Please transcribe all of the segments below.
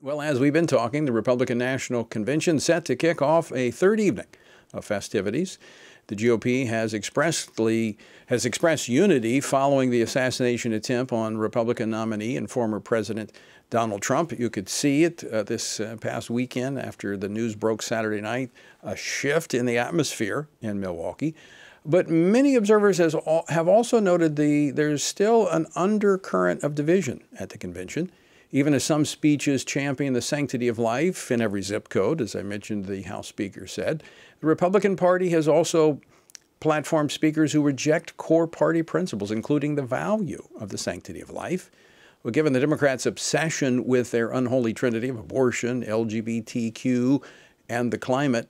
Well, as we've been talking, the Republican National Convention set to kick off a third evening of festivities. The GOP has expressed unity following the assassination attempt on Republican nominee and former President Donald Trump. You could see it this past weekend after the news broke Saturday night, a shift in the atmosphere in Milwaukee. But many observers have also noted there's still an undercurrent of division at the convention. Even as some speeches champion the sanctity of life in every zip code, as I mentioned, the House Speaker said, the Republican Party has also platformed speakers who reject core party principles, including the value of the sanctity of life. Well, given the Democrats' obsession with their unholy trinity of abortion, LGBTQ, and the climate,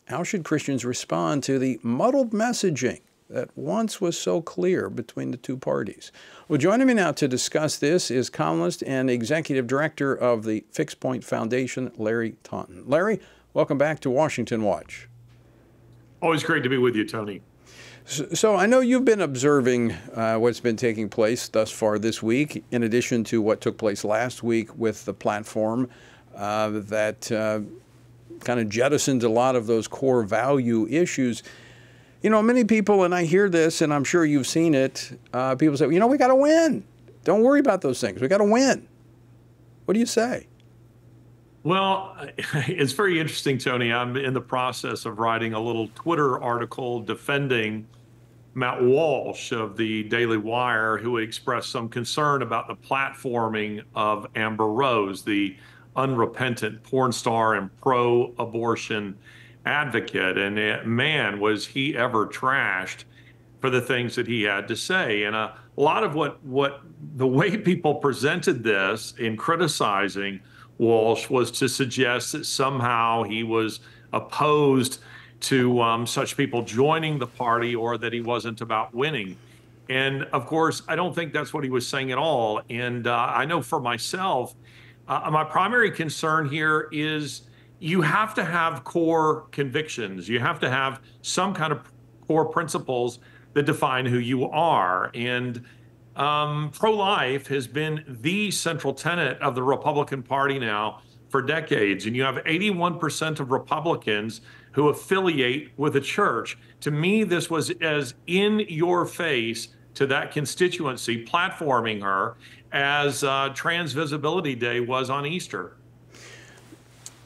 how should Christians respond to the muddled messaging that once was so clear between the two parties? Well, joining me now to discuss this is columnist and executive director of the Fixed Point Foundation, Larry Taunton. Larry, welcome back to Washington Watch. Always great to be with you, Tony. So I know you've been observing what's been taking place thus far this week, in addition to what took place last week with the platform that kind of jettisoned a lot of those core value issues. You know, many people, and I hear this, and I'm sure you've seen it, people say, you know, we got to win. Don't worry about those things. We got to win. What do you say? Well, it's very interesting, Tony. I'm in the process of writing a little Twitter article defending Matt Walsh of the Daily Wire, who expressed some concern about the platforming of Amber Rose, the unrepentant porn star and pro-abortion advocate. And man, was he ever trashed for the things that he had to say. And a lot of what the way people presented this in criticizing Walsh was to suggest that somehow he was opposed to such people joining the party, or that he wasn't about winning. And of course, I don't think that's what he was saying at all. And I know for myself, my primary concern here is you have to have core convictions. You have to have some kind of core principles that define who you are. And pro-life has been the central tenet of the Republican Party now for decades. And you have 81% of Republicans who affiliate with a church. To me, this was as in your face to that constituency, platforming her as Trans Visibility Day was on Easter.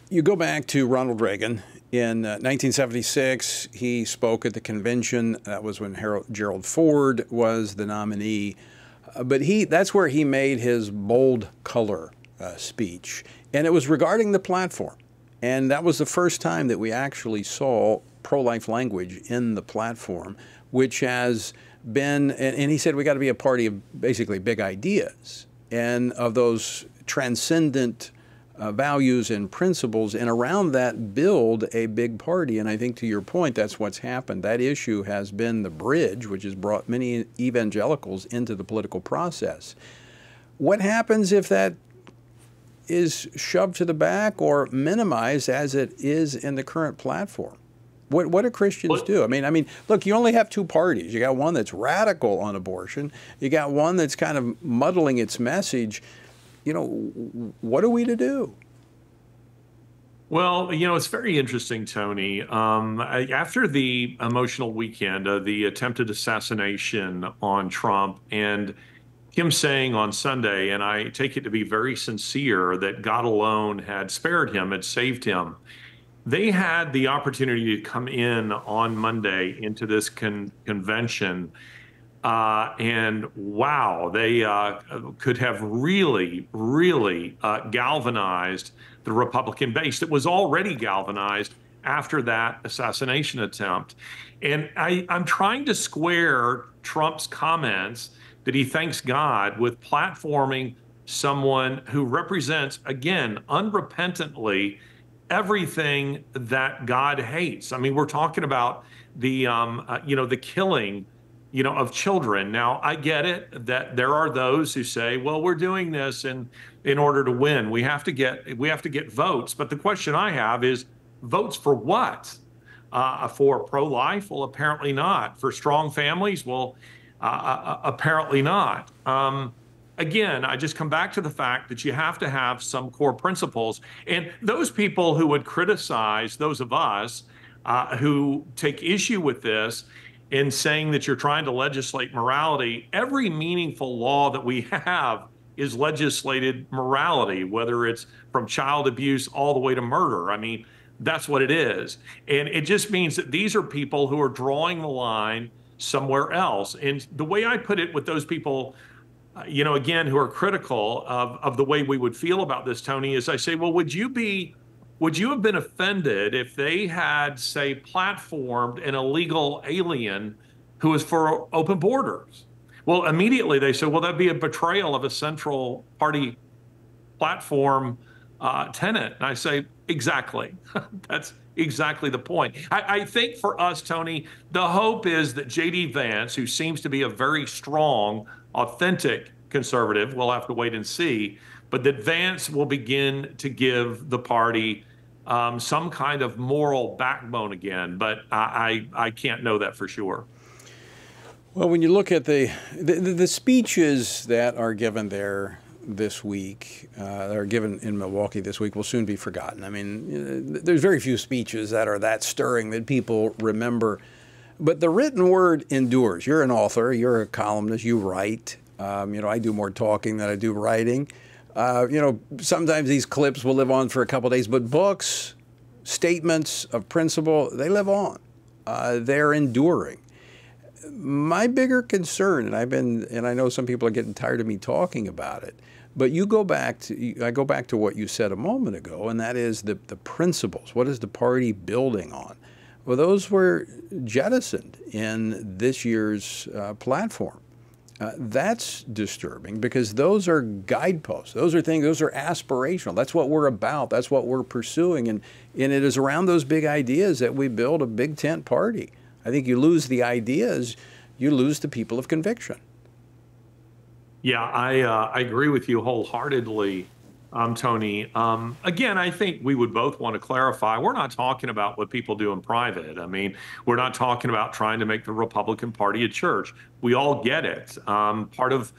You go back to Ronald Reagan. In 1976, he spoke at the convention. That was when Gerald Ford was the nominee. But that's where he made his bold color speech. And it was regarding the platform. And that was the first time that we actually saw pro-life language in the platform, which has been, and he said we got to be a party of basically big ideas and of those transcendent values and principles, and around that build a big party. And I think to your point, that's what's happened. That issue has been the bridge which has brought many evangelicals into the political process. What happens if that is shoved to the back or minimized as it is in the current platform? What do Christians do? I mean, look, you only have two parties. You got one that's radical on abortion. You got one that's kind of muddling its message. You know, what are we to do? Well, you know, it's very interesting, Tony. After the emotional weekend, the attempted assassination on Trump, and him saying on Sunday, and I take it to be very sincere, that God alone had spared him, had saved him. They had the opportunity to come in on Monday into this convention. And wow, they could have really galvanized the Republican base that was already galvanized after that assassination attempt. And I'm trying to square Trump's comments that he thanks God with platforming someone who represents, again, unrepentantly, everything that God hates. I mean, we're talking about the the killing of children. Now, I get it that there are those who say, well, we're doing this in order to win. We have to get votes. But the question I have is, votes for what? For pro-life? Well, apparently not. For strong families? Well, apparently not. again, I just come back to the fact that you have to have some core principles. And those people who would criticize those of us who take issue with this in saying that you're trying to legislate morality, every meaningful law that we have is legislated morality, whether it's from child abuse all the way to murder. I mean, that's what it is. And it just means that these are people who are drawing the line somewhere else. And the way I put it with those people, again, who are critical of the way we would feel about this, Tony, is I say, well, would you have been offended if they had, say, platformed an illegal alien who was for open borders? Well, immediately they said, well, that'd be a betrayal of a central party platform tenet. And I say, exactly. That's exactly the point. I think for us, Tony, the hope is that J.D. Vance, who seems to be a very strong, authentic conservative, we'll have to wait and see, but that Vance will begin to give the party some kind of moral backbone again. But I can't know that for sure. Well, when you look at the speeches that are given there this week, that are given in Milwaukee this week, will soon be forgotten. I mean, there's very few speeches that are that stirring that people remember. But the written word endures. You're an author. You're a columnist. You write. I do more talking than I do writing. Sometimes these clips will live on for a couple of days, but books, statements of principle, they live on. They're enduring. My bigger concern, and I know some people are getting tired of me talking about it, but I go back to what you said a moment ago, and that is the principles. What is the party building on? Well, those were jettisoned in this year's platform. That's disturbing because those are guideposts. Those are aspirational. That's what we're about. That's what we're pursuing. And it is around those big ideas that we build a big tent party. I think you lose the ideas, you lose the people of conviction. Yeah, I agree with you wholeheartedly, Tony. Again, I think we would both want to clarify, we're not talking about what people do in private. I mean, we're not talking about trying to make the Republican Party a church. We all get it. Part of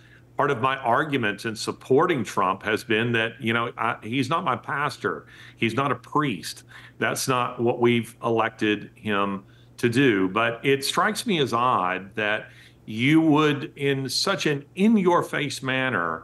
my argument in supporting Trump has been that, he's not my pastor. He's not a priest. That's not what we've elected him to do. But it strikes me as odd that you would, in such an in-your-face manner,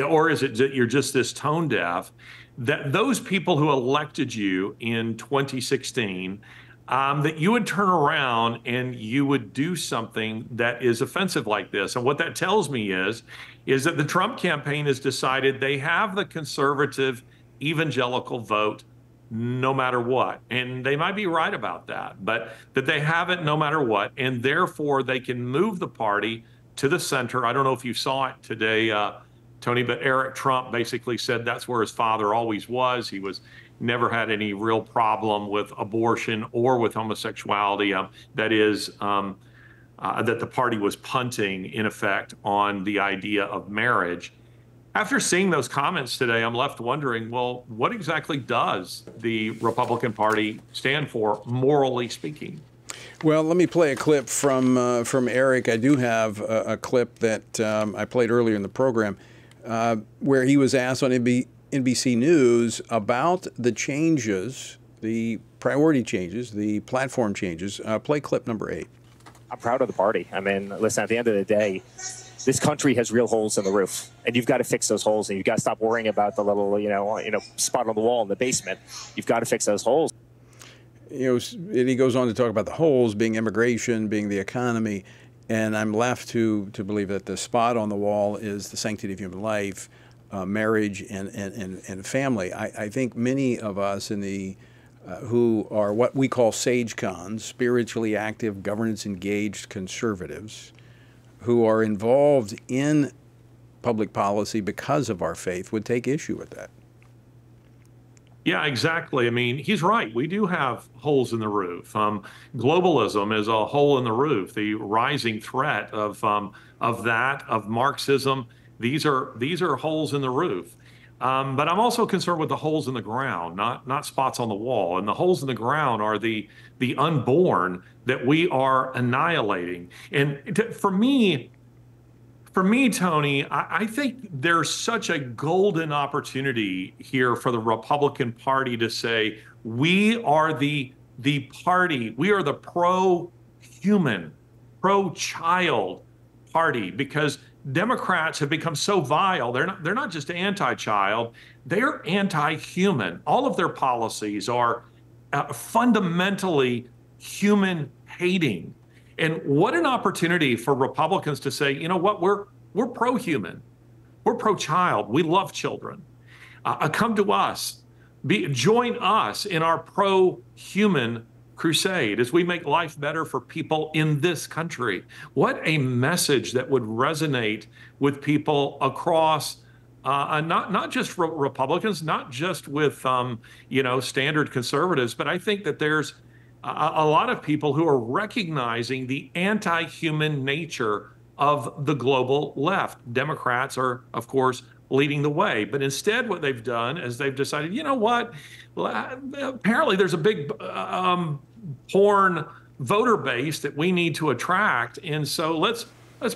or is it that you're just this tone deaf, that those people who elected you in 2016, that you would turn around and you would do something that is offensive like this? And what that tells me is that the Trump campaign has decided they have the conservative evangelical vote no matter what. And they might be right about that, but that they have it no matter what. And therefore, they can move the party to the center. I don't know if you saw it today, Tony, but Eric Trump basically said that's where his father always was. He never had any real problem with abortion or with homosexuality. That is, that the party was punting, in effect, on the idea of marriage. After seeing those comments today, I'm left wondering, well, what exactly does the Republican Party stand for, morally speaking? Well, let me play a clip from Eric. I do have a clip that I played earlier in the program where he was asked on NBC News about the changes, the priority changes, the platform changes. Play clip number 8. I'm proud of the party. I mean, listen, at the end of the day, this country has real holes in the roof, and you've got to fix those holes, and you've got to stop worrying about the little, spot on the wall in the basement. You've got to fix those holes. And he goes on to talk about the holes being immigration, being the economy, and I'm left to believe that the spot on the wall is the sanctity of human life, marriage, and family. I think many of us who are what we call sage cons, spiritually active, governance engaged conservatives, who are involved in public policy because of our faith, would take issue with that. Yeah, exactly. I mean, he's right. We do have holes in the roof. Globalism is a hole in the roof. The rising threat of Marxism. These are holes in the roof. But I'm also concerned with the holes in the ground, not spots on the wall. And the holes in the ground are the unborn that we are annihilating. And for me, For me, Tony, I think there's such a golden opportunity here for the Republican Party to say, we are the party, we are the pro-human, pro-child party, because Democrats have become so vile. They're not just anti-child, they're anti-human. All of their policies are fundamentally human hating. And what an opportunity for Republicans to say, you know what, we're pro-human, we're pro-child, we love children. Come to us, join us in our pro-human crusade as we make life better for people in this country. What a message that would resonate with people across not just Republicans, not just with standard conservatives, but I think that there's a lot of people who are recognizing the anti-human nature of the global left. Democrats are, of course, leading the way. But instead, what they've done is they've decided, you know what? Well, apparently there's a big porn voter base that we need to attract. And so let's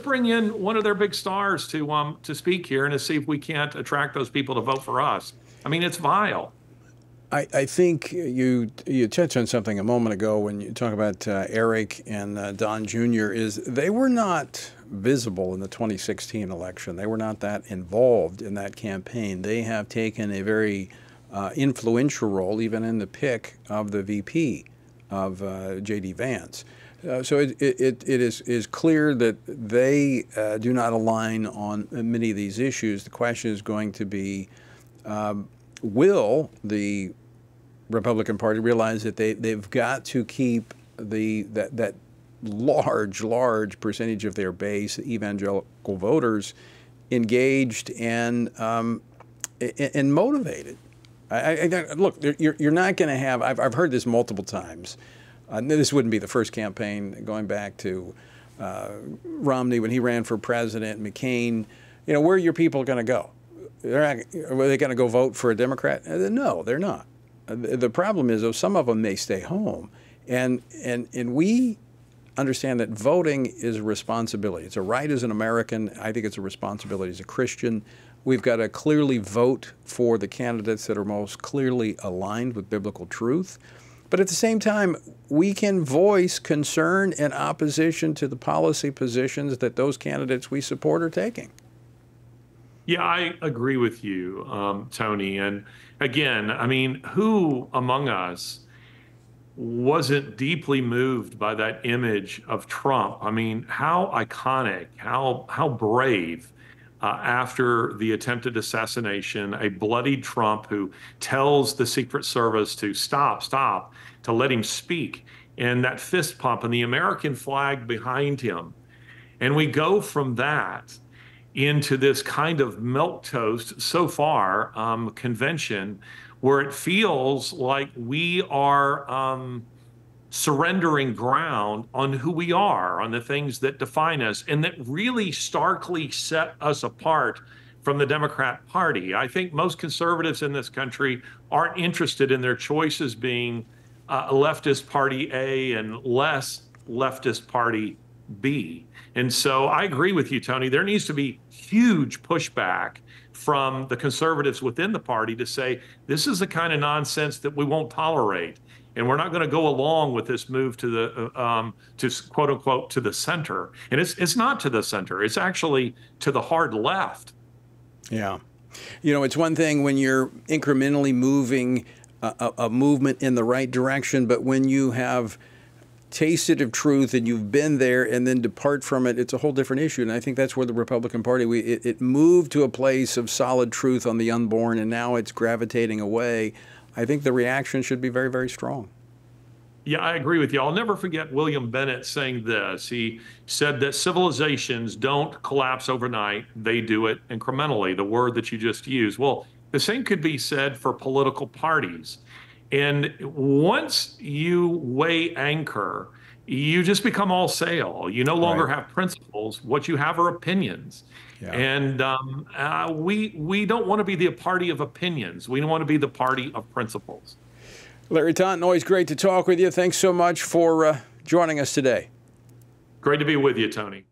bring in one of their big stars to speak here and to see if we can't attract those people to vote for us. I mean, it's vile. I think you touched on something a moment ago when you talk about Eric and Don Jr. is they were not visible in the 2016 election. They were not that involved in that campaign. They have taken a very influential role even in the pick of the VP of J.D. Vance. So it is clear that they do not align on many of these issues. The question is going to be, will the Republican Party realize that they've got to keep that large percentage of their base, evangelical voters, engaged and motivated? Look, you're not going to have. I've heard this multiple times. This wouldn't be the first campaign going back to Romney when he ran for president, McCain. You know, where are your people going to go? Are they going to go vote for a Democrat? No, they're not. The problem is, though, some of them may stay home, and we understand that voting is a responsibility. It's a right as an American. I think it's a responsibility as a Christian. We've got to clearly vote for the candidates that are most clearly aligned with biblical truth. But at the same time, we can voice concern and opposition to the policy positions that those candidates we support are taking. Yeah, I agree with you, Tony. And again, I mean, who among us wasn't deeply moved by that image of Trump? I mean, how iconic, how brave. After the attempted assassination, a bloodied Trump who tells the Secret Service to stop, to let him speak, and that fist pump and the American flag behind him. And we go from that into this kind of milquetoast so far convention where it feels like we are surrendering ground on who we are, on the things that define us, and that really starkly set us apart from the Democrat Party. I think most conservatives in this country aren't interested in their choices being leftist party A and less leftist party B. And so I agree with you, Tony. There needs to be huge pushback from the conservatives within the party to say, this is the kind of nonsense that we won't tolerate. And we're not going to go along with this move to the to quote unquote to the center. And it's not to the center. It's actually to the hard left. Yeah. You know, it's one thing when you're incrementally moving a movement in the right direction, but when you have tasted of truth and you've been there and then depart from it, it's a whole different issue. And I think that's where the Republican Party, it moved to a place of solid truth on the unborn, and now it's gravitating away. I think the reaction should be very, very strong. Yeah, I agree with you. I'll never forget William Bennett saying this. He said that civilizations don't collapse overnight. They do it incrementally, the word that you just used. Well, the same could be said for political parties. And once you weigh anchor, you just become all sail. You no longer have principles. What you have are opinions. Yeah. And we don't want to be the party of opinions. We want to be the party of principles. Larry Taunton, always great to talk with you. Thanks so much for joining us today. Great to be with you, Tony.